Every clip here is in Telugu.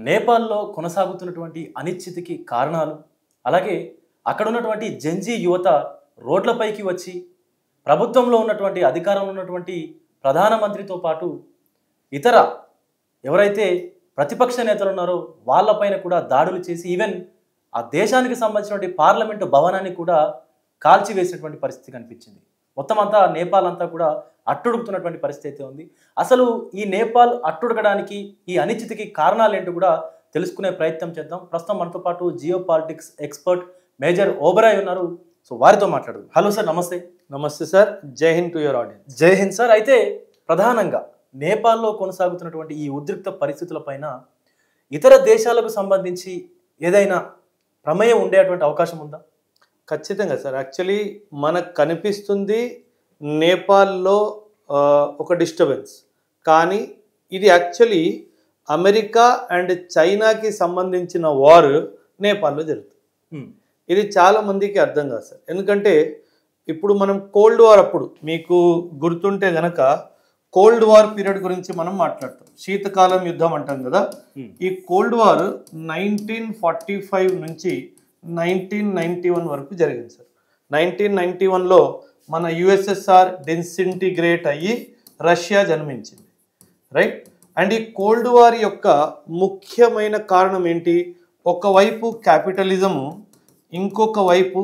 నేపాల్లో కొనసాగుతున్నటువంటి అనిశ్చితికి కారణాలు, అలాగే అక్కడ ఉన్నటువంటి జెన్జీ యువత రోడ్లపైకి వచ్చి ప్రభుత్వంలో ఉన్నటువంటి అధికారంలో ఉన్నటువంటి ప్రధానమంత్రితో పాటు ఇతర ఎవరైతే ప్రతిపక్ష నేతలు ఉన్నారో వాళ్ళపైన కూడా దాడులు చేసి ఈవెన్ ఆ దేశానికి సంబంధించినటువంటి పార్లమెంటు భవనాన్ని కూడా కాల్చివేసినటువంటి పరిస్థితి కనిపించింది. మొత్తం అంతా నేపాల్ అంతా కూడా అట్టుడుగుతున్నటువంటి పరిస్థితి అయితే ఉంది. అసలు ఈ నేపాల్ అట్టుడగడానికి ఈ అనిశ్చితికి కారణాలు ఏంటో కూడా తెలుసుకునే ప్రయత్నం చేద్దాం. ప్రస్తుతం మనతో పాటు geo politics expert major Oberoi ఉన్నారు. సో వారితో మాట్లాడదాం. హలో సార్, నమస్తే. నమస్తే సార్, జై హింద్ టు యువర్ ఆడియన్స్. జై హింద్ సార్. అయితే ప్రధానంగా నేపాల్లో కొనసాగుతున్నటువంటి ఈ ఉద్రిక్త పరిస్థితులపైన ఇతర దేశాలకు సంబంధించి ఏదైనా ప్రమేయం ఉండేటువంటి అవకాశం ఉందా? ఖచ్చితంగా సార్. యాక్చువల్లీ మనకు కనిపిస్తుంది నేపాల్లో ఒక డిస్టర్బెన్స్, కానీ ఇది యాక్చువల్లీ అమెరికా అండ్ చైనాకి సంబంధించిన వార్ నేపాల్లో జరుగుతుంది. ఇది చాలా మందికి అర్థం కాదు సార్. ఎందుకంటే ఇప్పుడు మనం కోల్డ్ వార్ అప్పుడు మీకు గుర్తుంటే గనక కోల్డ్ వార్ పీరియడ్ గురించి మనం మాట్లాడతాం. శీతకాలం యుద్ధం అంటాం కదా. ఈ కోల్డ్ వార్ 1945 నుంచి 1991 వరకు జరిగింది సార్. 1991లో మన యుఎస్ఎస్ఆర్ డిసింటిగ్రేట్ అయ్యి రష్యా జన్మించింది, రైట్? అండ్ ఈ కోల్డ్ వార్ యొక్క ముఖ్యమైన కారణం ఏంటి? ఒకవైపు క్యాపిటలిజము, ఇంకొక వైపు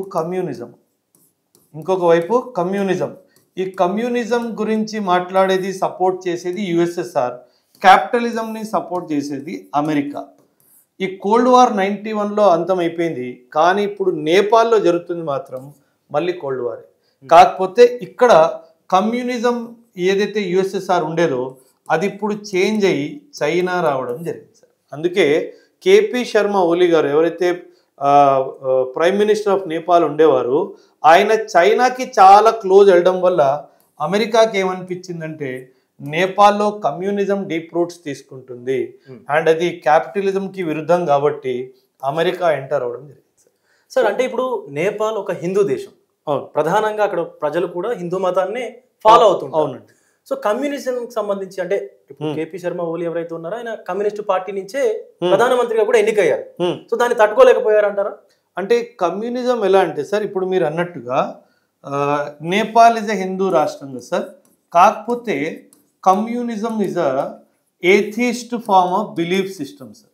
కమ్యూనిజం. ఈ కమ్యూనిజం గురించి మాట్లాడేది, సపోర్ట్ చేసేది యుఎస్ఎస్ఆర్, క్యాపిటలిజంని సపోర్ట్ చేసేది అమెరికా. ఈ కోల్డ్ వార్ 91లో అంతమైపోయింది, కానీ ఇప్పుడు నేపాల్లో జరుగుతుంది మాత్రం మళ్ళీ కోల్డ్ వార్. కాకపోతే ఇక్కడ కమ్యూనిజం ఏదైతే యుఎస్ఎస్ఆర్ ఉండేదో అది ఇప్పుడు చేంజ్ అయ్యి చైనా రావడం జరిగింది సార్. అందుకే కేపీ శర్మ ఓలీ గారు ఎవరైతే ప్రైమ్ మినిస్టర్ ఆఫ్ నేపాల్ ఉండేవారు, ఆయన చైనాకి చాలా క్లోజ్ వెళ్ళడం వల్ల అమెరికాకి ఏమనిపించిందంటే నేపాల్లో కమ్యూనిజం డీప్ రూట్స్ తీసుకుంటుంది అండ్ అది క్యాపిటలిజంకి విరుద్ధం కాబట్టి అమెరికా ఎంటర్ అవడం జరిగింది సార్. సార్ అంటే ఇప్పుడు నేపాల్ ఒక హిందూ దేశం, ప్రధానంగా అక్కడ ప్రజలు కూడా హిందూ మతాన్ని ఫాలో అవుతుంటారు. అవునండి. సో కమ్యూనిజంకి సంబంధించి అంటే ఇప్పుడు కేపీ శర్మ ఓలీ ఎవరైతే ఉన్నారో ఆయన కమ్యూనిస్ట్ పార్టీ నుంచే ప్రధానమంత్రిగా కూడా ఎన్నికయ్యారు. సో దాన్ని తట్టుకోలేకపోయారు అంటారా? అంటే కమ్యూనిజం ఎలా అంటే సార్, ఇప్పుడు మీరు అన్నట్టుగా నేపాల్ ఇస్ ఎ హిందూ రాష్ట్రం కదా సార్. కాకపోతే communism is a atheist form of belief system sir.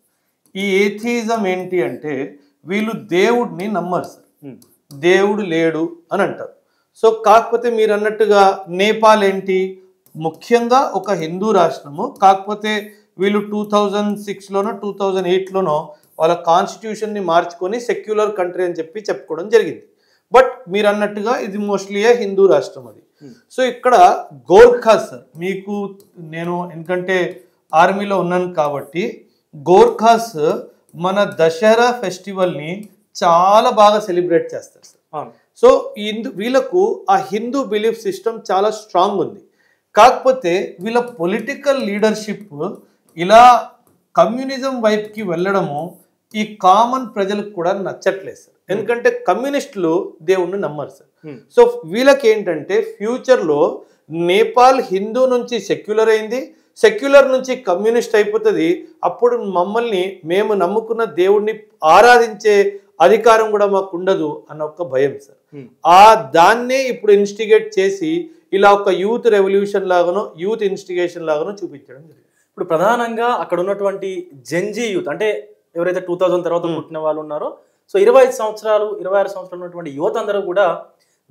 ఈ ఏథియిజం ఏంటి అంటే వీళ్ళు దేవుడిని నమ్మరు సార్, దేవుడు లేడు అని అంటారు. సో కాకపోతే మీరు అన్నట్టుగా నేపాల్ ఏంటి, ముఖ్యంగా ఒక హిందూ రాష్ట్రము. కాకపోతే వీళ్ళు 2006లోనో 2008లోనో వాళ్ళ కాన్స్టిట్యూషన్ని మార్చుకొని సెక్యులర్ కంట్రీ అని చెప్పి చెప్పుకోవడం జరిగింది. బట్ మీరు అన్నట్టుగా ఇది మోస్ట్లీ హిందూ రాష్ట్రం అది. సో ఇక్కడ గోర్ఖాస్ సార్, మీకు నేను ఎందుకంటే ఆర్మీలో ఉన్నాను కాబట్టి గోర్ఖాస్ మన దసరా ఫెస్టివల్ని చాలా బాగా సెలబ్రేట్ చేస్తారు సార్. సో వీళ్ళకు ఆ హిందూ బిలీఫ్ సిస్టమ్ చాలా స్ట్రాంగ్ ఉంది. కాకపోతే వీళ్ళ పొలిటికల్ లీడర్షిప్ ఇలా కమ్యూనిజం వైపుకి వెళ్ళడము ఈ కామన్ ప్రజలకు కూడా నచ్చట్లేదు సార్. ఎందుకంటే కమ్యూనిస్టులు దేవుణ్ణి నమ్మరు సార్. సో వీళ్ళకి ఏంటంటే ఫ్యూచర్లో నేపాల్ హిందూ నుంచి సెక్యులర్ అయింది, సెక్యులర్ నుంచి కమ్యూనిస్ట్ అయిపోతుంది. అప్పుడు మమ్మల్ని మేము నమ్ముకున్న దేవుణ్ణి ఆరాధించే అధికారం కూడా మాకు ఉండదు అన్న ఒక భయం సార్. దాన్నే ఇప్పుడు ఇన్స్టిగేట్ చేసి ఇలా ఒక యూత్ రెవల్యూషన్ లాగానో యూత్ ఇన్స్టిగేషన్ లాగానో చూపించడం జరిగింది. ఇప్పుడు ప్రధానంగా అక్కడ ఉన్నటువంటి జెన్జీ యూత్ అంటే ఎవరైతే 2000 తర్వాత పుట్టిన వాళ్ళు ఉన్నారో, సో 25 సంవత్సరాలు 26 సంవత్సరాలు ఉన్నటువంటి యువత అందరూ కూడా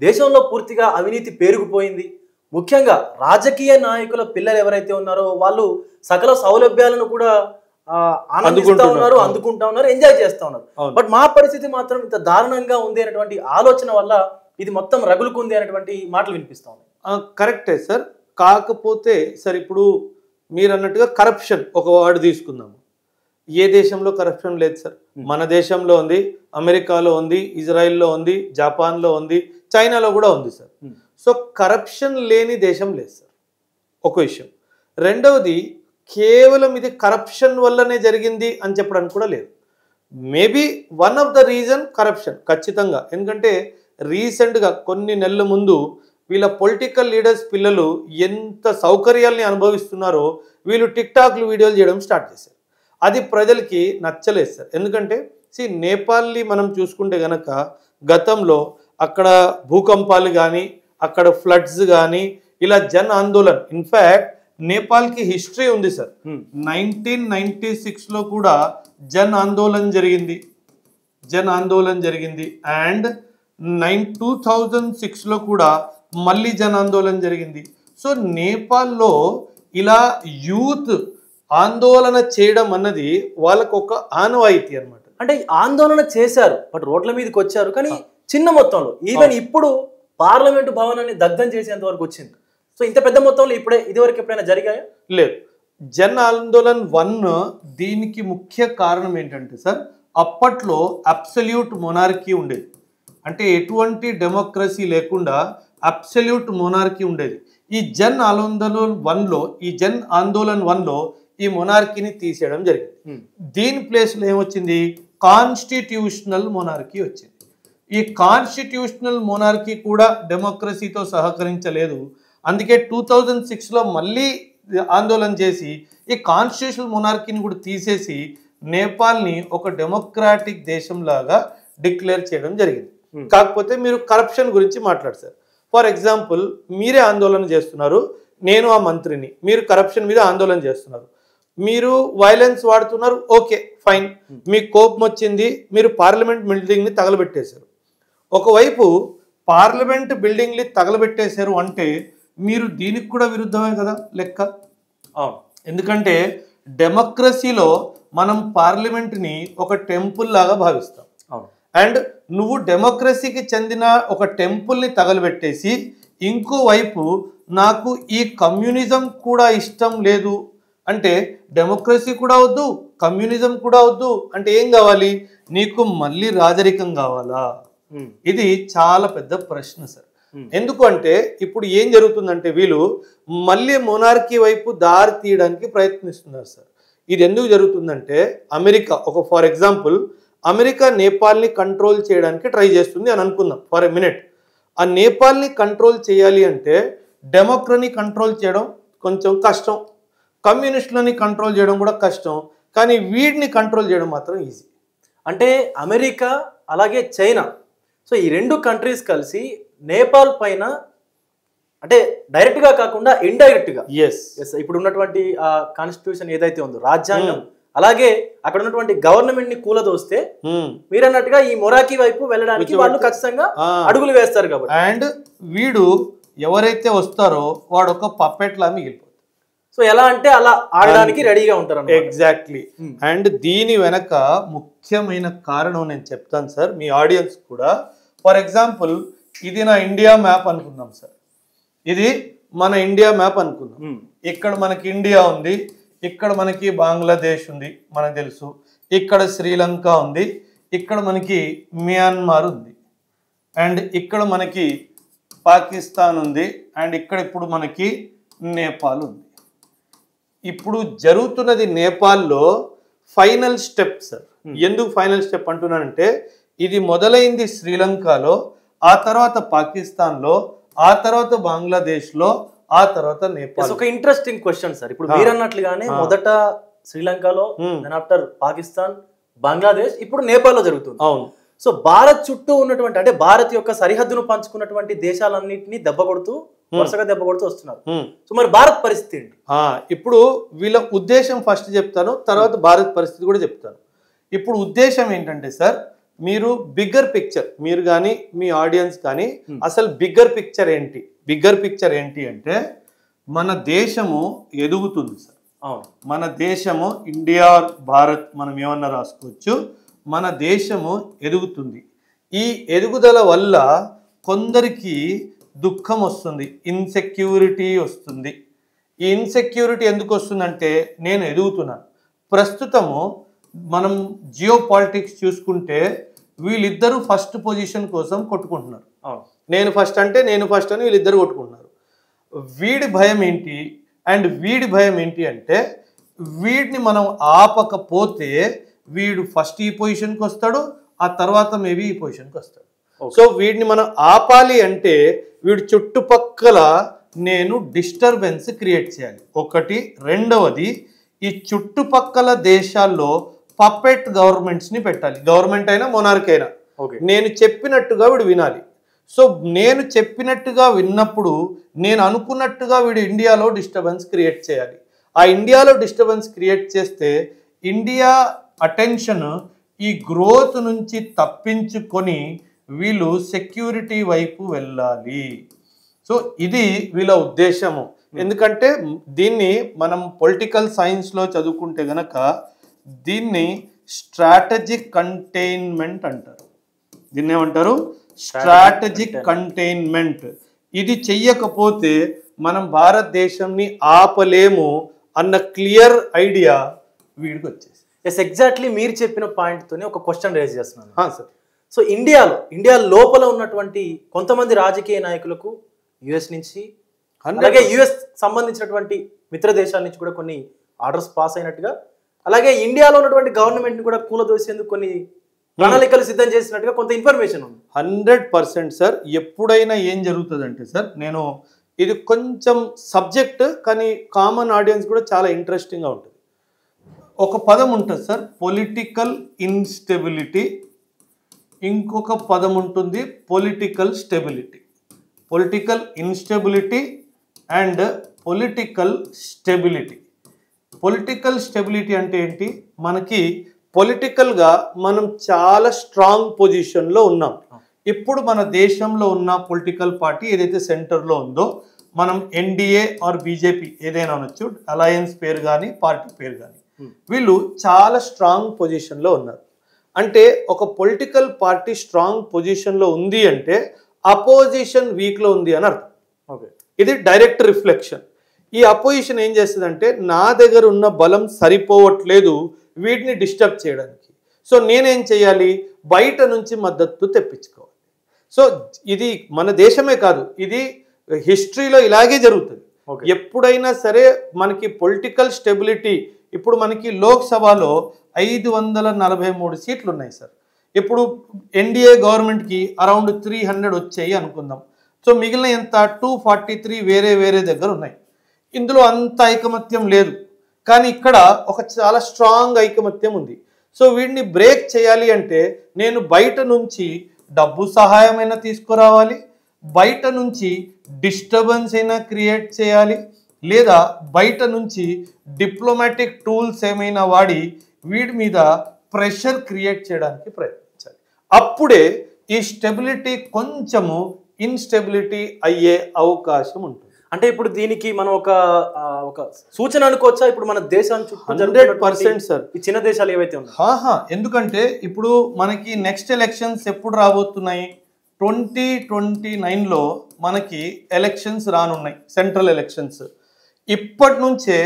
దేశంలో పూర్తిగా అవినీతి పేరుకుపోయింది. ముఖ్యంగా రాజకీయ నాయకుల పిల్లలు ఎవరైతే ఉన్నారో వాళ్ళు సకల సౌలభ్యాలను కూడా అందుకుంటా ఉన్నారు, ఎంజాయ్ చేస్తా ఉన్నారు. బట్ మా పరిస్థితి మాత్రం ఇంత దారుణంగా ఉంది అనేటువంటి ఆలోచన వల్ల ఇది మొత్తం రగులుకుంది అనేటువంటి మాటలు వినిపిస్తా ఉన్నాయి. కరెక్టే సార్. కాకపోతే సార్ ఇప్పుడు మీరు అన్నట్టుగా కరప్షన్ ఒక వర్డ్ తీసుకుందాము. ఏ దేశంలో కరప్షన్ లేదు సార్? మన దేశంలో ఉంది, అమెరికాలో ఉంది, ఇజ్రాయెల్లో ఉంది, జపాన్లో ఉంది, చైనాలో కూడా ఉంది సార్. సో కరప్షన్ లేని దేశం లేదు సార్, ఒక విషయం. రెండవది, కేవలం ఇది కరప్షన్ వల్లనే జరిగింది అని చెప్పడానికి కూడా లేదు. Maybe one of the reason corruption ఖచ్చితంగా. ఎందుకంటే రీసెంట్గా కొన్ని నెలల ముందు వీళ్ళ పొలిటికల్ లీడర్స్ పిల్లలు ఎంత సౌకర్యాల్ని అనుభవిస్తున్నారో వీళ్ళు టిక్టాక్లు వీడియోలు చేయడం స్టార్ట్ చేశారు. అది ప్రజలకి నచ్చలేదు సార్. ఎందుకంటే నేపాల్ని మనం చూసుకుంటే గనక గతంలో అక్కడ భూకంపాలు కానీ అక్కడ ఫ్లడ్స్ కానీ ఇలా జన్ ఆందోళన్, ఇన్ఫ్యాక్ట్ నేపాల్కి హిస్టరీ ఉంది సార్. 1996లో కూడా జన్ ఆందోళన్ జరిగింది అండ్ 2006లో కూడా మళ్ళీ జన్ ఆందోళన్ జరిగింది. సో నేపాల్లో ఇలా యూత్ ఆందోళన చేయడం అన్నది వాళ్ళకు ఒక ఆనవాయితీ అన్నమాట. అంటే ఆందోళన చేశారు, బట్ రోడ్ల మీదకి వచ్చారు, కానీ చిన్న మొత్తంలో. ఈవెన్ ఇప్పుడు పార్లమెంటు భవనాన్ని దగ్ధం చేసేంత వరకు వచ్చింది. సో ఇంత పెద్ద మొత్తంలో ఇదివరకు ఎప్పుడైనా జరిగాయా? లేదు. జన్ ఆందోళన్ 1 దీనికి ముఖ్య కారణం ఏంటంటే సార్, అప్పట్లో అబ్సల్యూట్ మొనార్కీ ఉండేది. అంటే ఎటువంటి డెమోక్రసీ లేకుండా అబ్సల్యూట్ మొనార్కీ ఉండేది. ఈ జన్ ఆందోళన్ 1లో ఈ మొనార్కీని తీసేయడం జరిగింది. దీని ప్లేస్లో ఏమొచ్చింది? కాన్స్టిట్యూషనల్ మొనార్కీ వచ్చింది. ఈ కాన్స్టిట్యూషనల్ మొనార్కీ కూడా డెమోక్రసీతో సహకరించలేదు. అందుకే 2006లో మళ్ళీ ఆందోళన చేసి ఈ కాన్స్టిట్యూషనల్ మొనార్కీని కూడా తీసేసి నేపాల్ని ఒక డెమోక్రాటిక్ దేశంలాగా డిక్లేర్ చేయడం జరిగింది. కాకపోతే మీరు కరప్షన్ గురించి మాట్లాడతారు. ఫర్ ఎగ్జాంపుల్, మీరే ఆందోళన చేస్తున్నారు, నేను ఆ మంత్రిని, మీరు కరప్షన్ మీద ఆందోళన చేస్తున్నారు, మీరు వైలెన్స్ వాడుతున్నారు, ఓకే ఫైన్, మీకు కోపం వచ్చింది, మీరు పార్లమెంట్ బిల్డింగ్ని తగలబెట్టేశారు. ఒకవైపు పార్లమెంట్ బిల్డింగ్ని తగలబెట్టేశారు అంటే మీరు దీనికి కూడా విరుద్ధమే కదా లెక్క. ఎందుకంటే డెమోక్రసీలో మనం పార్లమెంట్ని ఒక టెంపుల్ లాగా భావిస్తాం. అండ్ నువ్వు డెమోక్రసీకి చెందిన ఒక టెంపుల్ని తగలబెట్టేసి ఇంకోవైపు నాకు ఈ కమ్యూనిజం కూడా ఇష్టం లేదు అంటే, డెమోక్రసీ కూడా వద్దు, కమ్యూనిజం కూడా వద్దు అంటే ఏం కావాలి? నీకు మళ్ళీ రాజరికం కావాలా? ఇది చాలా పెద్ద ప్రశ్న సార్. ఎందుకు అంటే ఇప్పుడు ఏం జరుగుతుందంటే వీళ్ళు మళ్ళీ మొనార్కీ వైపు దారి తీయడానికి ప్రయత్నిస్తున్నారు సార్. ఇది ఎందుకు జరుగుతుందంటే, అమెరికా ఫర్ ఎగ్జాంపుల్ అమెరికా నేపాల్ని కంట్రోల్ చేయడానికి ట్రై చేస్తుంది అని అనుకుందాం ఫర్ ఎ మినిట్. ఆ నేపాల్ని కంట్రోల్ చేయాలి అంటే డెమోక్రసీని కంట్రోల్ చేయడం కొంచెం కష్టం, కమ్యూనిస్టులని కంట్రోల్ చేయడం కూడా కష్టం, కానీ వీడిని కంట్రోల్ చేయడం మాత్రం ఈజీ. అంటే అమెరికా అలాగే చైనా, సో ఈ 2 కంట్రీస్ కలిసి నేపాల్ పైన అంటే డైరెక్ట్గా కాకుండా ఇండైరెక్ట్గా ఇప్పుడు ఉన్నటువంటి కాన్స్టిట్యూషన్ ఏదైతే ఉందో, రాజ్యాంగం, అలాగే అక్కడ ఉన్నటువంటి గవర్నమెంట్ ని కూలదోస్తే మీరు అన్నట్టుగా ఈ మొరాకీ వైపు వెళ్ళడానికి వాళ్ళు ఖచ్చితంగా అడుగులు వేస్తారు కాబట్టి. అండ్ వీడు ఎవరైతే వస్తారో వాడు ఒక పప్పెట్ లా మిగిలిపోతాడు. సో ఎలా అంటే అలా ఆడడానికి రెడీగా ఉంటారు. ఎగ్జాక్ట్లీ. అండ్ దీని వెనక ముఖ్యమైన కారణం నేను చెప్తాను సార్ మీ ఆడియన్స్ కూడా. ఫర్ ఎగ్జాంపుల్, ఇది నా ఇండియా మ్యాప్ అనుకుందాం సార్. ఇది మన ఇండియా మ్యాప్ అనుకుందాం. ఇక్కడ మనకి ఇండియా ఉంది, ఇక్కడ మనకి బంగ్లాదేశ్ ఉంది మనకు తెలుసు, ఇక్కడ శ్రీలంక ఉంది, ఇక్కడ మనకి మియాన్మార్ ఉంది, అండ్ ఇక్కడ మనకి పాకిస్తాన్ ఉంది, అండ్ ఇక్కడ ఇప్పుడు మనకి నేపాల్ ఉంది. ఇప్పుడు జరుగుతున్నది నేపాల్లో ఫైనల్ స్టెప్ సార్. ఎందుకు ఫైనల్ స్టెప్ అంటున్నానంటే, ఇది మొదలైంది శ్రీలంకలో, ఆ తర్వాత పాకిస్తాన్లో, ఆ తర్వాత బంగ్లాదేశ్లో, ఆ తర్వాత నేపాల్. ఒక ఇంట్రెస్టింగ్ క్వశ్చన్ సార్. ఇప్పుడు మీరు అన్నట్లుగానే మొదట శ్రీలంకలో, దెన్ ఆఫ్టర్ పాకిస్తాన్, బంగ్లాదేశ్, ఇప్పుడు నేపాల్లో జరుగుతుంది. అవును. సో భారత్ చుట్టూ ఉన్నటువంటి అంటే భారత్ యొక్క సరిహద్దును పంచుకున్నటువంటి దేశాలన్నింటినీ వరుసగా దెబ్బ కొడుతూ వస్తున్నారు. సో మరి భారత్ పరిస్థితి ఏంటి? ఇప్పుడు వీళ్ళ ఉద్దేశం ఫస్ట్ చెప్తాను, తర్వాత భారత్ పరిస్థితి కూడా చెప్తాను. ఇప్పుడు ఉద్దేశం ఏంటంటే సార్, మీరు బిగ్గర్ పిక్చర్, మీరు కానీ మీ ఆడియన్స్ కానీ అసలు బిగ్గర్ పిక్చర్ ఏంటి అంటే, మన దేశము ఎదుగుతుంది సార్. మన దేశము ఇండియా, భారత్ మనం ఏమన్నా రాసుకోవచ్చు, మన దేశము ఎదుగుతుంది. ఈ ఎదుగుదల వల్ల కొందరికి దుఃఖం వస్తుంది, ఇన్సెక్యూరిటీ వస్తుంది. ఈ ఇన్సెక్యూరిటీ ఎందుకు వస్తుందంటే, నేను ఎదుగుతున్నాను. ప్రస్తుతము మనం జియో పాలిటిక్స్ చూసుకుంటే వీళ్ళిద్దరూ ఫస్ట్ పొజిషన్ కోసం కొట్టుకుంటున్నారు. నేను ఫస్ట్ అని వీళ్ళిద్దరు కొట్టుకుంటున్నారు. వీడి భయం ఏంటి అండ్ వీడి భయం ఏంటి అంటే, వీడిని మనం ఆపకపోతే వీడు ఫస్ట్ ఈ పొజిషన్కి వస్తాడు, ఆ తర్వాత మేబీ ఈ పొజిషన్కి వస్తాడు. సో వీడిని మనం ఆపాలి అంటే వీడి చుట్టుపక్కల నేను డిస్టర్బెన్స్ క్రియేట్ చేయాలి ఒకటి. రెండవది, ఈ చుట్టుపక్కల దేశాల్లో పపెట్ గవర్నమెంట్స్ని పెట్టాలి. గవర్నమెంట్ అయినా మొనార్క్ అయినా నేను చెప్పినట్టుగా వీడు వినాలి. సో నేను చెప్పినట్టుగా విన్నప్పుడు నేను అనుకున్నట్టుగా వీడు ఇండియాలో డిస్టర్బెన్స్ క్రియేట్ చేయాలి. ఆ ఇండియాలో డిస్టర్బెన్స్ క్రియేట్ చేస్తే ఇండియా అటెన్షన్ ఈ గ్రోత్ నుంచి తప్పించుకొని వీళ్ళు సెక్యూరిటీ వైపు వెళ్ళాలి. సో ఇది వీళ్ళ ఉద్దేశము. ఎందుకంటే దీన్ని మనం పొలిటికల్ సైన్స్లో చదువుకుంటే గనక దీన్ని స్ట్రాటజిక్ కంటైన్మెంట్ అంటారు. దీన్ని ఏమంటారు? Strategic containment. ఇది చెయ్యకపోతే మనం భారతదేశంని ఆపలేము అన్న క్లియర్ ఐడియా వీడికి వచ్చేసి. ఎస్, ఎగ్జాక్ట్లీ మీరు చెప్పిన పాయింట్తోనే ఒక క్వశ్చన్ రేజ్ చేస్తున్నాను సార్. సో ఇండియా లోపల ఉన్నటువంటి కొంతమంది రాజకీయ నాయకులకు యుఎస్ నుంచి అలాగే యుఎస్ సంబంధించినటువంటి మిత్ర దేశాల నుంచి కూడా కొన్ని ఆర్డర్స్ పాస్ అయినట్టుగా, అలాగే ఇండియాలో ఉన్నటువంటి గవర్నమెంట్ ని కూడా కూలదోసేందుకు కొన్ని ప్రణాళికలు సిద్ధం చేసినట్టుగా కొంత ఇన్ఫర్మేషన్ ఉంది. 100% సార్. ఎప్పుడైనా ఏం జరుగుతుందంటే సార్, నేను ఇది కొంచెం సబ్జెక్ట్ కానీ కామన్ ఆడియన్స్ కూడా చాలా ఇంట్రెస్టింగ్గా ఉంటుంది. ఒక పదం ఉంటుంది సార్, పొలిటికల్ ఇన్స్టెబిలిటీ. ఇంకొక పదం ఉంటుంది political stability. Political instability and political stability. Political stability అంటే ఏంటి? మనకి పొలిటికల్గా మనం చాలా స్ట్రాంగ్ పొజిషన్లో ఉన్నాం. ఇప్పుడు మన దేశంలో ఉన్న పొలిటికల్ పార్టీ ఏదైతే సెంటర్లో ఉందో, మనం ఎన్డీఏ ఆర్ బీజేపీ ఏదైనా అనొచ్చు, అలయన్స్ పేరు కానీ పార్టీ పేరు కానీ, వీళ్ళు చాలా స్ట్రాంగ్ పొజిషన్లో ఉన్నారు. అంటే ఒక పొలిటికల్ పార్టీ స్ట్రాంగ్ పొజిషన్లో ఉంది అంటే అపోజిషన్ వీక్లో ఉంది అని అర్థం. ఇది డైరెక్ట్ రిఫ్లెక్షన్. ఈ అపోజిషన్ ఏం చేస్తుందంటే, నా దగ్గర ఉన్న బలం సరిపోవట్లేదు వీటిని డిస్టర్బ్ చేయడానికి, సో నేనేం చేయాలి? బయట నుంచి మద్దతు తెప్పించుకోవాలి. సో ఇది మన దేశమే కాదు, ఇది హిస్టరీలో ఇలాగే జరుగుతుంది. ఎప్పుడైనా సరే మనకి పొలిటికల్ స్టెబిలిటీ, ఇప్పుడు మనకి లోక్సభలో 543 సీట్లు ఉన్నాయి సార్. ఇప్పుడు ఎన్డీఏ గవర్నమెంట్కి అరౌండ్ 300 వచ్చాయి అనుకుందాం. సో మిగిలిన ఎంత 243 వేరే దగ్గర ఉన్నాయి. ఇందులో అంత ఐకమత్యం లేదు, కానీ ఇక్కడ ఒక చాలా స్ట్రాంగ్ ఐకమత్యం ఉంది. సో వీడిని బ్రేక్ చేయాలి అంటే నేను బయట నుంచి డబ్బు సహాయమైనా తీసుకురావాలి, బయట నుంచి డిస్టర్బెన్స్ అయినా క్రియేట్ చేయాలి, లేదా బయట నుంచి డిప్లొమాటిక్ టూల్స్ ఏమైనా వాడి వీడి మీద ప్రెషర్ క్రియేట్ చేయడానికి ప్రయత్నించాలి. అప్పుడే ఈ స్టెబిలిటీ కొంచెము ఇన్స్టెబిలిటీ అయ్యే అవకాశం ఉంటుంది. అంటే ఇప్పుడు దీనికి మనం ఒక సూచన అనుకోవచ్చా? ఇప్పుడు మన దేశాన్ని 100% సార్, ఈ చిన్న దేశాలు ఏవైతే ఉన్నాయి. ఎందుకంటే ఇప్పుడు మనకి నెక్స్ట్ ఎలక్షన్స్ ఎప్పుడు రాబోతున్నాయి? 2029లో మనకి ఎలక్షన్స్ రానున్నాయి, సెంట్రల్ ఎలక్షన్స్. ఇప్పటి నుంచే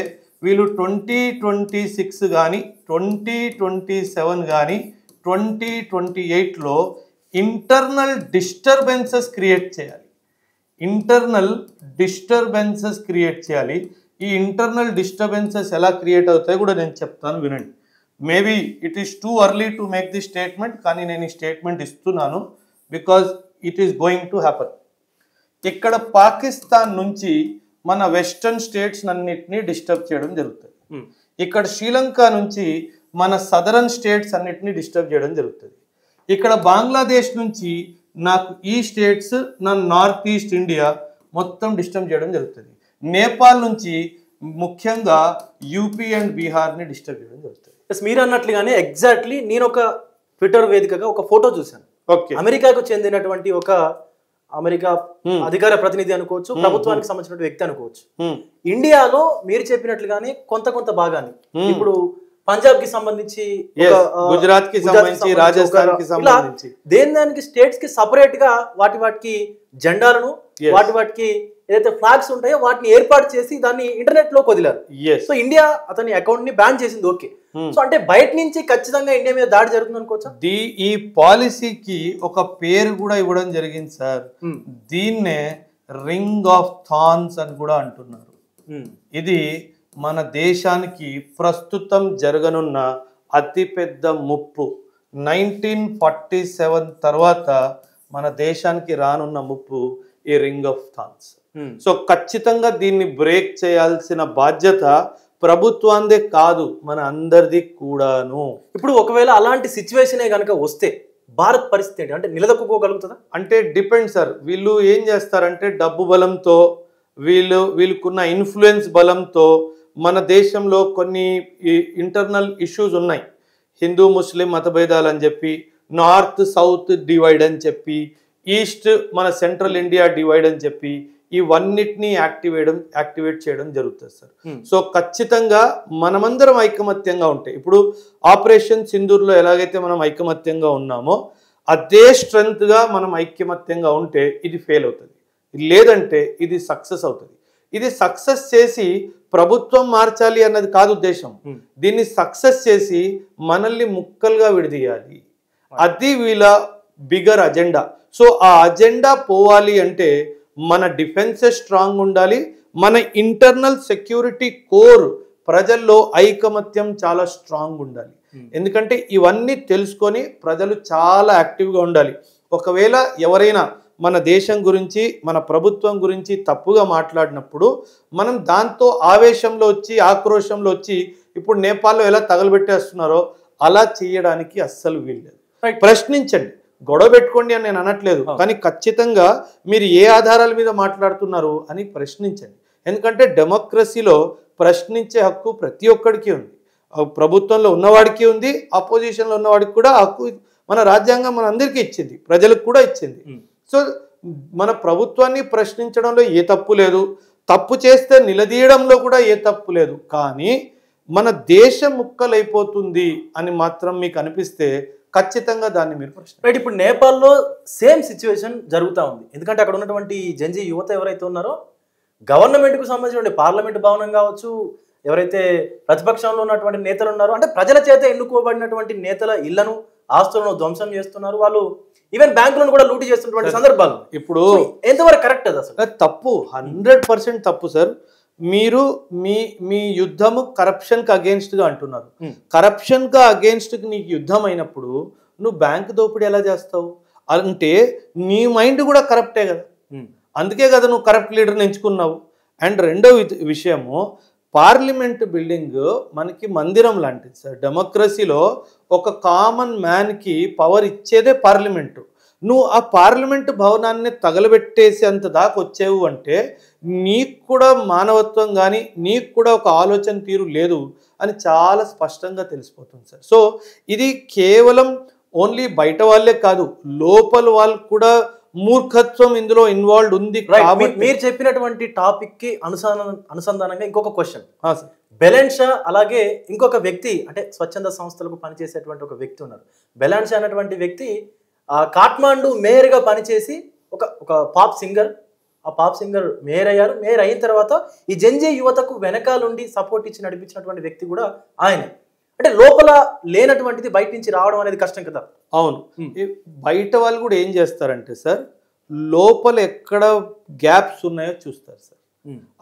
వీళ్ళు 2026 కానీ 2027 కానీ 2028లో ఇంటర్నల్ డిస్టర్బెన్సెస్ క్రియేట్ చేయాలి. ఈ ఇంటర్నల్ డిస్టర్బెన్సెస్ ఎలా క్రియేట్ అవుతాయో కూడా నేను చెప్తాను, వినండి. Maybe it is too early to make the statement, కానీ నేను ఈ స్టేట్మెంట్ ఇస్తున్నాను because it is going to happen. ఇక్కడ పాకిస్తాన్ నుంచి మన వెస్టర్న్ స్టేట్స్ అన్నిటినీ డిస్టర్బ్ చేయడం జరుగుతుంది. ఇక్కడ శ్రీలంక నుంచి మన సదరన్ స్టేట్స్ అన్నిటినీ డిస్టర్బ్ చేయడం జరుగుతుంది. ఇక్కడ బంగ్లాదేశ్ నుంచి నాకు ఈ స్టేట్స్, నా నార్త్ ఈస్ట్ ఇండియా మొత్తం డిస్టర్బ్ చేయడం జరుగుతుంది. నేపాల్ నుంచి ముఖ్యంగా యూపీ అండ్ బీహార్ని డిస్టర్బ్ చేయడం జరుగుతుంది. మీరు అన్నట్లుగానే ఎగ్జాక్ట్లీ నేను ఒక ట్విట్టర్ వేదికగా ఒక ఫోటో చూశాను. అమెరికాకు చెందినటువంటి ఒక అమెరికా అధికార ప్రతినిధి అనుకోవచ్చు, ప్రభుత్వానికి సంబంధించిన వ్యక్తి అనుకోవచ్చు. ఇండియాలో మీరు చెప్పినట్లుగానే కొంత భాగాన్ని, ఇప్పుడు పంజాబ్ కి సంబంధించి, గుజరాత్ కి సంబంధించి, రాజస్థాన్ కి సంబంధించి దానికి స్టేట్స్ కి సపరేట్ గా వాటికి జెండాలను, వాటికి ఏదైతే ఫ్లాగ్స్ ఉంటాయో వాటిని ఏర్పాటు చేసి దాన్ని ఇంటర్నెట్ లో వదిలారు. సో ఇండియా అతని అకౌంట్ ని బ్యాన్ చేసింది. ఓకే, సో అంటే బయట నుంచి ఖచ్చితంగా ఇండియా మీద దాడి జరుగుతుంది అనుకోవచ్చా? ఈ పాలసీకి ఒక పేరు కూడా ఇవ్వడం జరిగింది సార్. దీన్నే రింగ్ ఆఫ్ థార్న్స్ అని కూడా అంటున్నారు. ఇది మన దేశానికి ప్రస్తుతం జరగనున్న అతిపెద్ద ముప్పు. 1947 తర్వాత మన దేశానికి రానున్న ముప్పు ఈ రింగ్ ఆఫ్ థార్న్స్. సో ఖచ్చితంగా దీన్ని బ్రేక్ చేయాల్సిన బాధ్యత ప్రభుత్వాందే కాదు, మన అందరిది కూడాను. ఇప్పుడు ఒకవేళ అలాంటి సిచ్యువేషనే కనుక వస్తే భారత్ పరిస్థితి ఏంటి? అంటే నిలదొక్కుకోగలుగుతుందా? అంటే డిపెండ్ సార్. వీళ్ళు ఏం చేస్తారంటే డబ్బు బలంతో, వీళ్ళకున్న ఇన్ఫ్లుయెన్స్ బలంతో మన దేశంలో కొన్ని ఇంటర్నల్ ఇష్యూస్ ఉన్నాయి. హిందూ ముస్లిం మతభేదాలు అని చెప్పి, నార్త్ సౌత్ డివైడ్ అని చెప్పి, ఈస్ట్ మన సెంట్రల్ ఇండియా డివైడ్ అని చెప్పి, ఇవన్నిటినీ యాక్టివేట్ చేయడం జరుగుతుంది సార్. సో ఖచ్చితంగా మనమందరం ఐకమత్యంగా ఉంటాయి. ఇప్పుడు ఆపరేషన్ సింధూర్లో ఎలాగైతే మనం ఐకమత్యంగా ఉన్నామో అదే స్ట్రెంగ్త్గా మనం ఐకమత్యంగా ఉంటే ఇది ఫెయిల్ అవుతుంది, లేదంటే ఇది సక్సెస్ అవుతుంది. ఇది సక్సెస్ చేసి ప్రభుత్వం మార్చాలి అన్నది కాదు ఉద్దేశం. దీన్ని సక్సెస్ చేసి మనల్ని ముక్కలుగా విడదీయాలి, అది వీళ్ళ బిగర్ అజెండా. సో ఆ అజెండా పోవాలి అంటే మన డిఫెన్సెస్ స్ట్రాంగ్ ఉండాలి, మన ఇంటర్నల్ సెక్యూరిటీ కోర్ ప్రజల్లో ఐకమత్యం చాలా స్ట్రాంగ్ ఉండాలి. ఎందుకంటే ఇవన్నీ తెలుసుకొని ప్రజలు చాలా యాక్టివ్గా ఉండాలి. ఒకవేళ ఎవరైనా మన దేశం గురించి మన ప్రభుత్వం గురించి తప్పుగా మాట్లాడినప్పుడు మనం దాంతో ఆవేశంలో వచ్చి ఆక్రోశంలో వచ్చి ఇప్పుడు నేపాల్లో ఎలా తగలబెట్టేస్తున్నారో అలా చేయడానికి అస్సలు వీల్లేదు. ప్రశ్నించండి, గొడవ పెట్టుకోండి అని నేను అనట్లేదు, కానీ ఖచ్చితంగా మీరు ఏ ఆధారాల మీద మాట్లాడుతున్నారు అని ప్రశ్నించండి. ఎందుకంటే డెమోక్రసీలో ప్రశ్నించే హక్కు ప్రతి ఒక్కడికి ఉంది. ప్రభుత్వంలో ఉన్నవాడికి ఉంది, అపోజిషన్లో ఉన్నవాడికి కూడా హక్కు మన రాజ్యాంగం మన అందరికీ ఇచ్చింది, ప్రజలకు కూడా ఇచ్చింది. సో మన ప్రభుత్వాన్ని ప్రశ్నించడంలో ఏ తప్పు లేదు, తప్పు చేస్తే నిలదీయడంలో కూడా ఏ తప్పు లేదు. కానీ మన దేశం ముక్కలైపోతుంది అని మాత్రం మీకు అనిపిస్తే ఖచ్చితంగా దాన్ని మీరు రైట్. ఇప్పుడు నేపాల్లో సేమ్ సిచ్యువేషన్ జరుగుతూ ఉంది. ఎందుకంటే అక్కడ ఉన్నటువంటి జెన్జీ యువత ఎవరైతే ఉన్నారో గవర్నమెంట్కు సంబంధించిన పార్లమెంట్ భవనం కావచ్చు, ఎవరైతే ప్రతిపక్షంలో ఉన్నటువంటి నేతలు ఉన్నారో, అంటే ప్రజల చేత ఎన్నుకోబడినటువంటి నేతల ఇళ్లను ఆస్తులను ధ్వంసం చేస్తున్నారు. వాళ్ళు ఈవెన్ బ్యాంకులను కూడా లూటీ చేస్తున్నటువంటి సందర్భాలు ఇప్పుడు ఎంతవరకు కరెక్ట్? అది అసలు తప్పు, 100% తప్పు సార్. మీరు మీ యుద్ధము కరప్షన్కి అగేన్స్ట్గా అంటున్నారు. కరప్షన్గా అగేన్స్ట్కి నీకు యుద్ధం అయినప్పుడు నువ్వు బ్యాంకు దోపిడీ ఎలా చేస్తావు? అంటే నీ మైండ్ కూడా కరప్టే కదా, అందుకే కదా నువ్వు కరప్ట్ లీడర్ని ఎంచుకున్నావు. అండ్ రెండో విషయము, పార్లమెంట్ బిల్డింగ్ మనకి మందిరం లాంటిది సార్. డెమోక్రసీలో ఒక కామన్ మ్యాన్కి పవర్ ఇచ్చేదే పార్లమెంటు. నువ్వు ఆ పార్లమెంటు భవనాన్ని తగలబెట్టేసి అంత దాకా వచ్చేవు అంటే నీకు కూడా మానవత్వం కానీ నీకు కూడా ఒక ఆలోచన తీరు లేదు అని చాలా స్పష్టంగా తెలిసిపోతుంది సార్. సో ఇది కేవలం ఓన్లీ బయట వాళ్ళే కాదు, లోపల వాళ్ళు కూడా మూర్ఖత్వం ఇందులో ఇన్వాల్వ్ ఉంది. మీరు చెప్పినటువంటి టాపిక్ కి అనుసంధానంగా ఇంకొక క్వశ్చన్. బెలెన్ షా అలాగే ఇంకొక వ్యక్తి, అంటే స్వచ్ఛంద సంస్థలకు పనిచేసేటువంటి ఒక వ్యక్తి ఉన్నారు. బెలెన్ షా అనేటువంటి వ్యక్తి కాఠ్మాండు మేయర్గా పనిచేసి ఒక పాప్ సింగర్, ఆ పాప్ సింగర్ మేయర్ అయ్యారు. మేయర్ అయిన తర్వాత ఈ జెన్జీ యువతకు వెనకాలండి సపోర్ట్ ఇచ్చి నడిపించినటువంటి వ్యక్తి కూడా ఆయన. అంటే లోపల లేనటువంటిది బయట నుంచి రావడం అనేది కష్టం కదా. అవును, బయట వాళ్ళు కూడా ఏం చేస్తారంటే సార్, లోపల ఎక్కడ గ్యాప్స్ ఉన్నాయో చూస్తారు సార్.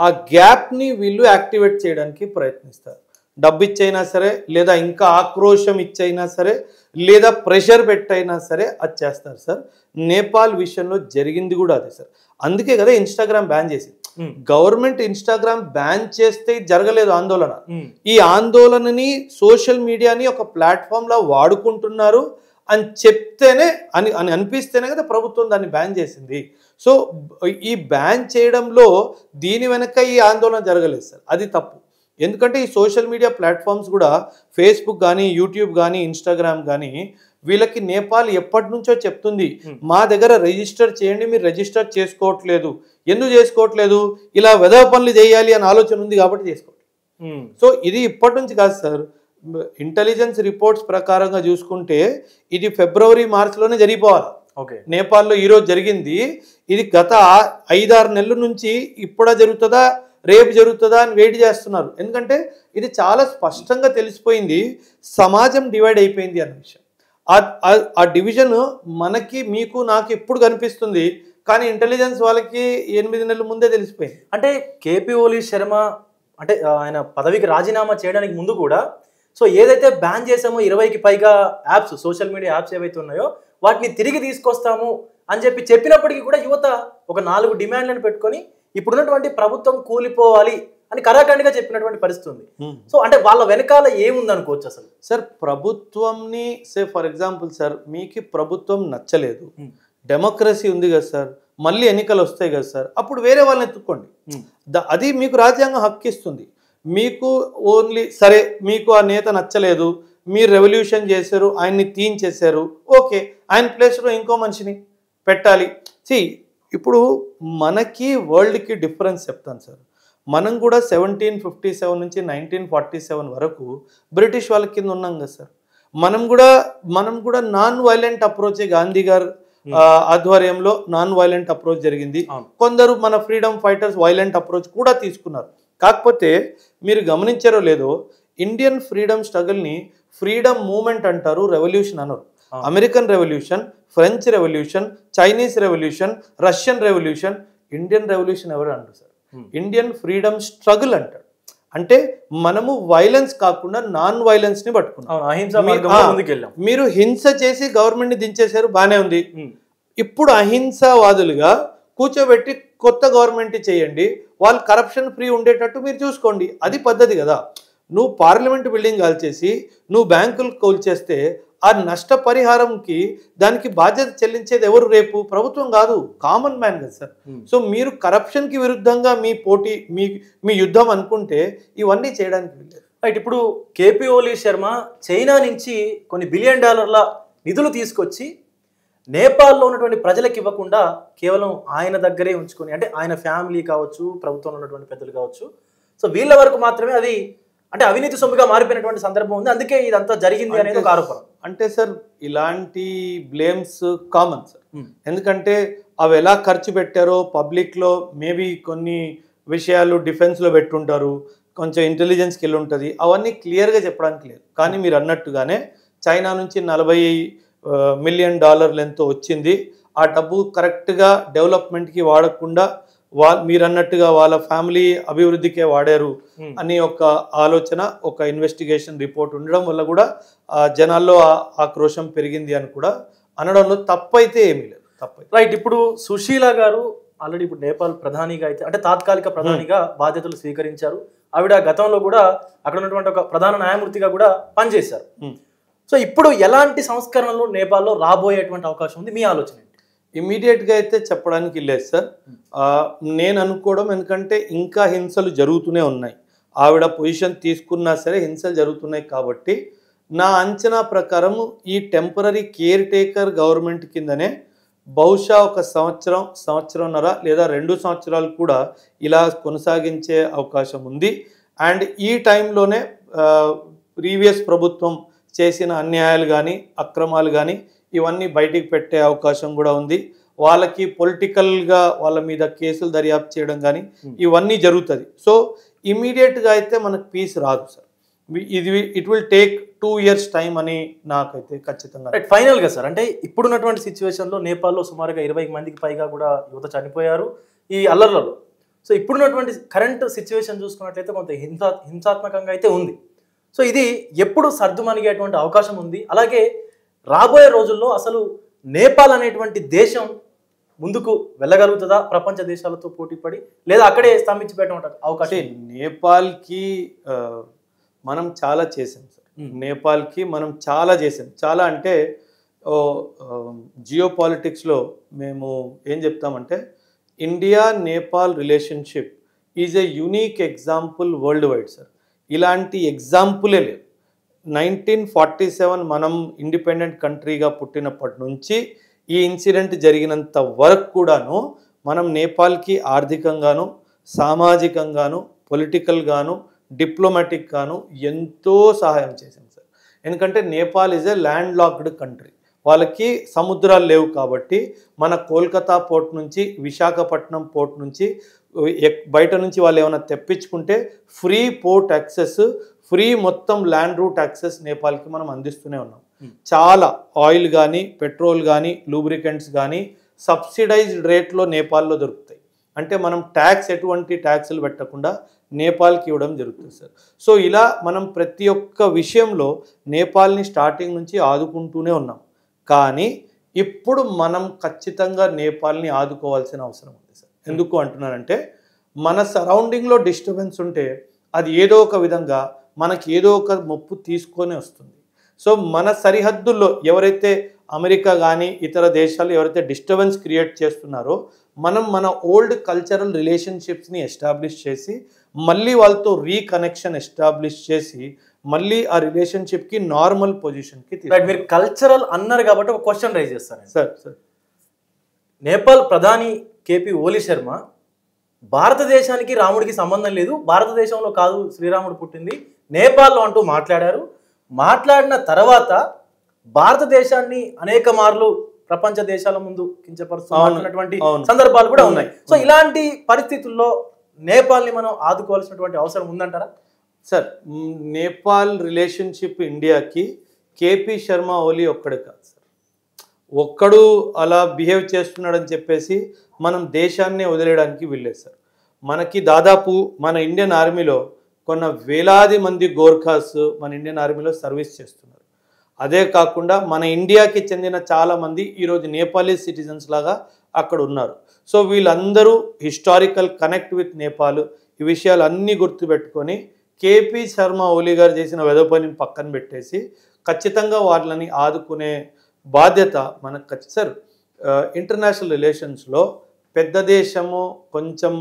ఆ గ్యాప్ని వీళ్ళు యాక్టివేట్ చేయడానికి ప్రయత్నిస్తారు. డబ్బు ఇచ్చైనా సరే, లేదా ఇంకా ఆక్రోశం ఇచ్చైనా సరే, లేదా ప్రెషర్ పెట్టైనా సరే అది చేస్తారు సార్. నేపాల్ విషయంలో జరిగింది కూడా అదే సార్. అందుకే కదా ఇన్స్టాగ్రామ్ బ్యాన్ చేసింది. గవర్నమెంట్ ఇన్స్టాగ్రామ్ బ్యాన్ చేస్తే జరగలేదు ఆందోళన. ఈ ఆందోళనని సోషల్ మీడియాని ఒక ప్లాట్ఫామ్లా వాడుకుంటున్నారు అని చెప్తేనే అని అనిపిస్తేనే కదా ప్రభుత్వం దాన్ని బ్యాన్ చేసింది. సో ఈ బ్యాన్ చేయడంలో దీని వెనక ఈ ఆందోళన జరగలేదు సార్, అది తప్పు. ఎందుకంటే ఈ సోషల్ మీడియా ప్లాట్ఫామ్స్ కూడా ఫేస్బుక్ కానీ, యూట్యూబ్ కానీ, ఇన్స్టాగ్రామ్ కానీ వీళ్ళకి నేపాల్ ఎప్పటి నుంచో చెప్తుంది, మా దగ్గర రిజిస్టర్ చేయండి, మీరు రిజిస్టర్ చేసుకోవట్లేదు. ఎందుకు చేసుకోవట్లేదు? ఇలా వెధవ పనులు చేయాలి అని ఆలోచన ఉంది కాబట్టి చేసుకోవట్లేదు. సో ఇది ఇప్పటి నుంచి కాదు సార్, ఇంటెలిజెన్స్ రిపోర్ట్స్ ప్రకారంగా చూసుకుంటే ఇది ఫిబ్రవరి మార్చిలోనే జరిగిపోవాలి. నేపాల్లో ఈరోజు జరిగింది, ఇది గత 5-6 నెలల నుంచి ఇప్పుడా జరుగుతుందా రేపు జరుగుతుందా అని వెయిట్ చేస్తున్నారు. ఎందుకంటే ఇది చాలా స్పష్టంగా తెలిసిపోయింది, సమాజం డివైడ్ అయిపోయింది అన్న విషయం. ఆ డివిజన్ మనకి, మీకు, నాకు ఇప్పుడు కనిపిస్తుంది, కానీ ఇంటెలిజెన్స్ వాళ్ళకి 8 నెలల ముందే తెలిసిపోయింది. అంటే కేపీ ఓలీ శర్మ అంటే ఆయన పదవికి రాజీనామా చేయడానికి ముందు కూడా సో ఏదైతే బ్యాన్ చేసామో 20కి పైగా యాప్స్, సోషల్ మీడియా యాప్స్ ఏవైతే ఉన్నాయో వాటిని తిరిగి తీసుకొస్తాము అని చెప్పినప్పటికీ కూడా యువత ఒక 4 డిమాండ్లను పెట్టుకొని ఇప్పుడున్నటువంటి ప్రభుత్వం కూలిపోవాలి అని కరాఖండిగా చెప్పినటువంటి పరిస్థితి ఉంది. సో అంటే వాళ్ళ వెనకాల ఏముంది అనుకోవచ్చు అసలు? సార్ ప్రభుత్వంని ఫర్ ఎగ్జాంపుల్ సార్ మీకు ప్రభుత్వం నచ్చలేదు, డెమోక్రసీ ఉంది కదా సార్, మళ్ళీ ఎన్నికలు వస్తాయి కదా సార్, అప్పుడు వేరే వాళ్ళని ఎత్తుక్కోండి. అది మీకు రాజ్యాంగం హక్కు ఇస్తుంది. మీకు ఓన్లీ సరే మీకు ఆ నేత నచ్చలేదు, మీరు రెవల్యూషన్ చేశారు, ఆయన్ని తీయించేశారు, ఓకే ఆయన ప్లేస్లో ఇంకో మనిషిని పెట్టాలి. ఇప్పుడు మనకి వరల్డ్కి డిఫరెన్స్ చెప్తాను సార్. మనం కూడా 1757 నుంచి 1947 వరకు బ్రిటిష్ వాళ్ళ కింద ఉన్నాం కదా సార్. మనం కూడా నాన్ వైలెంట్ అప్రోచే గాంధీ గారు ఆధ్వర్యంలో నాన్ వైలెంట్ అప్రోచ్ జరిగింది. కొందరు మన ఫ్రీడమ్ ఫైటర్స్ వైలెంట్ అప్రోచ్ కూడా తీసుకున్నారు. కాకపోతే మీరు గమనించారో లేదో, ఇండియన్ ఫ్రీడమ్ స్ట్రగుల్ని ఫ్రీడమ్ మూవ్మెంట్ అంటారు, రెవల్యూషన్ అనరు. American revolution, French revolution, Chinese revolution, Russian revolution, Indian revolution ఎవరు అంటారు సార్? ఇండియన్ ఫ్రీడమ్ స్ట్రగుల్ అంటాడు. అంటే మనము వైలెన్స్ కాకుండా నాన్ వైలెన్స్ ని పట్టుకున్నాం. మీరు హింస చేసి గవర్నమెంట్ ని దించేశారు, బానే ఉంది. ఇప్పుడు అహింసావాదులుగా కూర్చోబెట్టి కొత్త గవర్నమెంట్ చేయండి, వాళ్ళు కరప్షన్ ఫ్రీ ఉండేటట్టు మీరు చూసుకోండి. అది పద్ధతి కదా. నువ్వు పార్లమెంట్ బిల్డింగ్ కాల్చేసి నువ్వు బ్యాంకులు కూల్చేస్తే ఆ నష్టపరిహారంకి దానికి బాధ్యత చెల్లించేది ఎవరు? రేపు ప్రభుత్వం కాదు, కామన్ మ్యాన్ కదా సార్. సో మీరు కరప్షన్కి విరుద్ధంగా మీ పోటీ మీ యుద్ధం అనుకుంటే ఇవన్నీ చేయడానికి వీల్లేదు. రైట్. ఇప్పుడు కేపీ ఓలీ శర్మ చైనా నుంచి కొన్ని $1 బిలియన్ నిధులు తీసుకొచ్చి నేపాల్లో ఉన్నటువంటి ప్రజలకు ఇవ్వకుండా కేవలం ఆయన దగ్గరే ఉంచుకొని, అంటే ఆయన ఫ్యామిలీ కావచ్చు, ప్రభుత్వంలో ఉన్నటువంటి పెద్దలు కావచ్చు, సో వీళ్ళ వరకు మాత్రమే అది అంటే అవినీతి సొమ్ముగా మారిపోయినటువంటి సందర్భం ఉంది. అందుకే ఇదంతా జరిగింది అనేది ఒక ఆరోపణ. అంటే సార్ ఇలాంటి బ్లేమ్స్ కామన్ సార్. ఎందుకంటే అవి ఎలా ఖర్చు పెట్టారో పబ్లిక్లో మేబీ కొన్ని విషయాలు డిఫెన్స్లో పెట్టుంటారు, కొంచెం ఇంటెలిజెన్స్కి వెళ్ళి ఉంటుంది, అవన్నీ క్లియర్గా చెప్పడానికి లేదు. కానీ మీరు అన్నట్టుగానే చైనా నుంచి $40 మిలియన్ ఎంతో వచ్చింది. ఆ డబ్బు కరెక్ట్గా డెవలప్మెంట్కి వాడకుండా మీరు అన్నట్టుగా వాళ్ళ ఫ్యామిలీ అభివృద్ధికే వాడారు అని ఒక ఆలోచన, ఒక ఇన్వెస్టిగేషన్ రిపోర్ట్ ఉండడం వల్ల కూడా జనాల్లో ఆక్రోశం పెరిగింది అని కూడా అనడంలో తప్పైతే ఏమీ లేదు. తప్పైతే రైట్. ఇప్పుడు సుశీల గారు ఆల్రెడీ ఇప్పుడు నేపాల్ ప్రధానిగా అయితే అంటే తాత్కాలిక ప్రధానిగా బాధ్యతలు స్వీకరించారు. ఆవిడ గతంలో కూడా అక్కడ ఉన్నటువంటి ఒక ప్రధాన న్యాయమూర్తిగా కూడా పనిచేశారు. సో ఇప్పుడు ఎలాంటి సంస్కరణలు నేపాల్లో రాబోయేటువంటి అవకాశం ఉంది, మీ ఆలోచన? ఇమీడియట్గా అయితే చెప్పడానికి లేదు సార్. నేను అనుకోవడం, ఎందుకంటే ఇంకా హింసలు జరుగుతూనే ఉన్నాయి. ఆవిడ పొజిషన్ తీసుకున్నా సరే హింసలు జరుగుతున్నాయి. కాబట్టి నా అంచనా ప్రకారం ఈ టెంపరీ కేర్ టేకర్ గవర్నమెంట్ కిందనే బహుశా ఒక సంవత్సరంన్నర లేదా 2 సంవత్సరాలు కూడా ఇలా కొనసాగించే అవకాశం ఉంది. అండ్ ఈ టైంలోనే ప్రీవియస్ ప్రభుత్వం చేసిన అన్యాయాలు కానీ అక్రమాలు కానీ ఇవన్నీ బయటికి పెట్టే అవకాశం కూడా ఉంది. వాళ్ళకి పొలిటికల్గా వాళ్ళ మీద కేసులు దర్యాప్తు చేయడం కానీ ఇవన్నీ జరుగుతుంది. సో ఇమీడియట్గా అయితే మనకు పీస్ రాదు sir. It will take 2 years time అని నాకైతే ఖచ్చితంగా. ఫైనల్గా సార్, అంటే ఇప్పుడున్నటువంటి సిచ్యువేషన్లో నేపాల్లో సుమారుగా 20 మందికి పైగా కూడా యువత చనిపోయారు ఈ అల్లర్లలో. సో ఇప్పుడున్నటువంటి కరెంట్ సిచ్యువేషన్ చూసుకున్నట్లయితే కొంత హింసాత్మకంగా అయితే ఉంది. సో ఇది ఎప్పుడు సర్దుమణిగేటువంటి అవకాశం ఉంది? అలాగే రాబోయే రోజుల్లో అసలు నేపాల్ అనేటువంటి దేశం ముందుకు వెళ్ళగలుగుతుందా ప్రపంచ దేశాలతో పోటీపడి, లేదా అక్కడే స్తంభించిపోయేటువంటి అవకాశం? నేపాల్కి మనం చాలా చేసాం సార్. నేపాల్కి మనం చాలా చేసాం. చాలా అంటే జియో పాలిటిక్స్లో మేము ఏం చెప్తామంటే India Nepal relationship is a unique example world wide sir. ఇలాంటి ఎగ్జాంపులే లేదు. 1947 మనం ఇండిపెండెంట్ కంట్రీగా పుట్టినప్పటి నుంచి ఈ ఇన్సిడెంట్ జరిగినంత వరకు కూడాను మనం నేపాల్కి ఆర్థికంగాను, సామాజికంగాను, పొలిటికల్గాను, డిప్లొమాటిక్ గాను ఎంతో సహాయం చేశాం సార్. ఎందుకంటే Nepal is a land locked country. వాళ్ళకి సముద్రాలు లేవు కాబట్టి మన కోల్కతా పోర్ట్ నుంచి, విశాఖపట్నం పోర్ట్ నుంచి, బయట నుంచి వాళ్ళు ఏమైనా తెప్పించుకుంటే ఫ్రీ పోర్ట్ యాక్సెస్, ఫ్రీ మొత్తం ల్యాండ్ రూట్ యాక్సెస్ నేపాల్కి మనం అందిస్తూనే ఉన్నాం. చాలా ఆయిల్ కానీ, పెట్రోల్ కానీ, లూబ్రికెంట్స్ కానీ సబ్సిడైజ్డ్ రేట్లో నేపాల్లో దొరుకుతాయి. అంటే మనం ఎటువంటి ట్యాక్స్లు పెట్టకుండా నేపాల్కి ఇవ్వడం జరుగుతుంది సార్. సో ఇలా మనం ప్రతి ఒక్క విషయంలో నేపాల్ని స్టార్టింగ్ నుంచి ఆదుకుంటూనే ఉన్నాం. కానీ ఇప్పుడు మనం ఖచ్చితంగా నేపాల్ని ఆదుకోవాల్సిన అవసరం ఉంది సార్. ఎందుకు అంటున్నానంటే మన సరౌండింగ్లో డిస్టర్బెన్స్ ఉంటే అది ఏదో ఒక విధంగా మనకి ఏదో ఒక ముప్పు తీసుకొని వస్తుంది. సో మన సరిహద్దుల్లో ఎవరైతే అమెరికా కానీ ఇతర దేశాలు ఎవరైతే డిస్టర్బెన్స్ క్రియేట్ చేస్తున్నారో మనం మన ఓల్డ్ కల్చరల్ రిలేషన్షిప్స్ని ఎస్టాబ్లిష్ చేసి మళ్ళీ వాళ్ళతో రీకనెక్షన్ ఎస్టాబ్లిష్ చేసి మళ్ళీ ఆ రిలేషన్షిప్కి నార్మల్ పొజిషన్కి మీరు కల్చరల్ అన్నారు కాబట్టి ఒక క్వశ్చన్ రైజ్ చేస్తాను సార్. నేపాల్ ప్రధాని కేపీ ఓలీ శర్మ భారతదేశానికి రాముడికి సంబంధం లేదు, భారతదేశంలో కాదు శ్రీరాముడు పుట్టింది, నేపాల్లో అంటూ మాట్లాడారు. మాట్లాడిన తర్వాత భారతదేశాన్ని అనేక మార్లు ప్రపంచ దేశాల ముందు కించపరుస్తున్నటువంటి సందర్భాలు కూడా ఉన్నాయి. సో ఇలాంటి పరిస్థితుల్లో నేపాల్ని మనం ఆదుకోవాల్సినటువంటి అవసరం ఉందంటారా? సార్, నేపాల్ రిలేషన్షిప్ ఇండియాకి కేపీ శర్మ ఓలీ ఒక్కడే కాదు సార్. ఒక్కడు అలా బిహేవ్ చేస్తున్నాడని చెప్పేసి మనం దేశాన్నే వదిలేయడానికి వీల్లేదు సార్. మనకి దాదాపు మన ఇండియన్ ఆర్మీలో కొన్ని వేలాది మంది గోర్ఖాస్ మన ఇండియన్ ఆర్మీలో సర్వీస్ చేస్తున్నారు. అదే కాకుండా మన ఇండియాకి చెందిన చాలామంది ఈరోజు నేపాలీ సిటిజన్స్ లాగా అక్కడ ఉన్నారు. సో వీళ్ళందరూ హిస్టారికల్ కనెక్ట్ విత్ నేపాల్, ఈ విషయాలు అన్నీ గుర్తుపెట్టుకొని కేపీ శర్మ ఓలీ గారు చేసిన వెదపనిని పక్కన పెట్టేసి ఖచ్చితంగా వాళ్ళని ఆదుకునే బాధ్యత మనకు సార్. ఇంటర్నేషనల్ రిలేషన్స్లో పెద్ద దేశము కొంచెం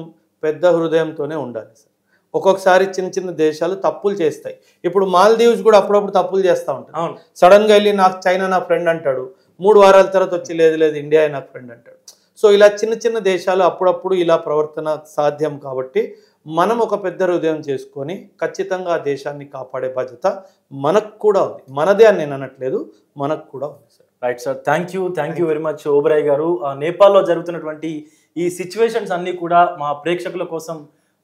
పెద్ద హృదయంతోనే ఉండాలి సార్. ఒక్కొక్కసారి చిన్న చిన్న దేశాలు తప్పులు చేస్తాయి. ఇప్పుడు మాల్దీవ్స్ కూడా అప్పుడప్పుడు తప్పులు చేస్తూ ఉంటాయి. సడన్గా వెళ్ళి నాకు చైనా నా ఫ్రెండ్ అంటాడు, 3 వారాల తర్వాత వచ్చి లేదు ఇండియా నాకు ఫ్రెండ్ అంటాడు. సో ఇలా చిన్న చిన్న దేశాలు అప్పుడప్పుడు ఇలా ప్రవర్తన సాధ్యం. కాబట్టి మనం ఒక పెద్ద హృదయం చేసుకొని ఖచ్చితంగా ఆ దేశాన్ని కాపాడే బాధ్యత మనకు కూడా ఉంది. మనదే అని నేను అనట్లేదు, మనకు కూడా ఉంది sir. Right sir, thank you very much Oberoi గారు. నేపాల్లో జరుగుతున్నటువంటి ఈ సిచ్యువేషన్స్ అన్నీ కూడా మా ప్రేక్షకుల కోసం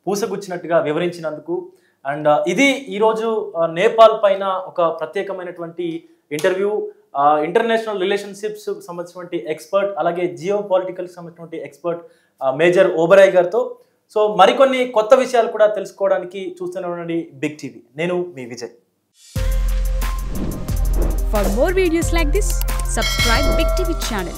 పూసగుచ్చినట్టుగా వివరించినందుకు. అండ్ ఇది ఈరోజు నేపాల్ పైన ఒక ప్రత్యేకమైనటువంటి ఇంటర్వ్యూ. ఇంటర్నేషనల్ రిలేషన్షిప్స్ సంబంధించినటువంటి ఎక్స్పర్ట్, అలాగే జియో పొలిటికల్కి సంబంధించినటువంటి ఎక్స్పర్ట్ మేజర్ ఓబరాయ్ గారితో. సో మరికొన్ని కొత్త విషయాలు కూడా తెలుసుకోవడానికి చూస్తూనే ఉండండి బిగ్ టీవీ. నేను మీ Vijay. For more videos like this, subscribe Big TV channel.